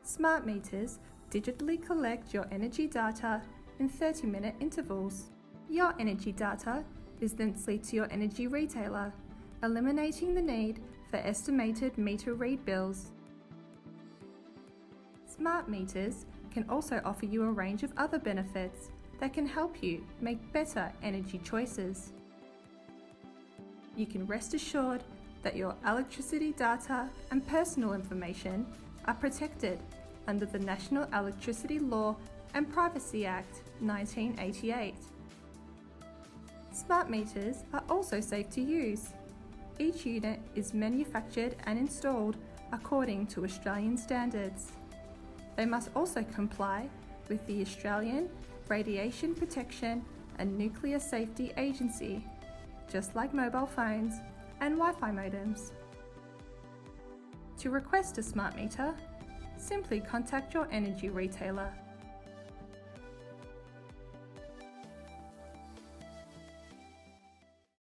Smart meters digitally collect your energy data in 30-minute intervals. Your energy data is then sent to your energy retailer, eliminating the need for estimated meter read bills. Smart meters can also offer you a range of other benefits that can help you make better energy choices. You can rest assured that your electricity data and personal information are protected under the National Electricity Law and Privacy Act 1988. Smart meters are also safe to use. Each unit is manufactured and installed according to Australian standards. They must also comply with the Australian Radiation Protection and Nuclear Safety Agency, just like mobile phones and Wi-Fi modems. To request a smart meter, simply contact your energy retailer.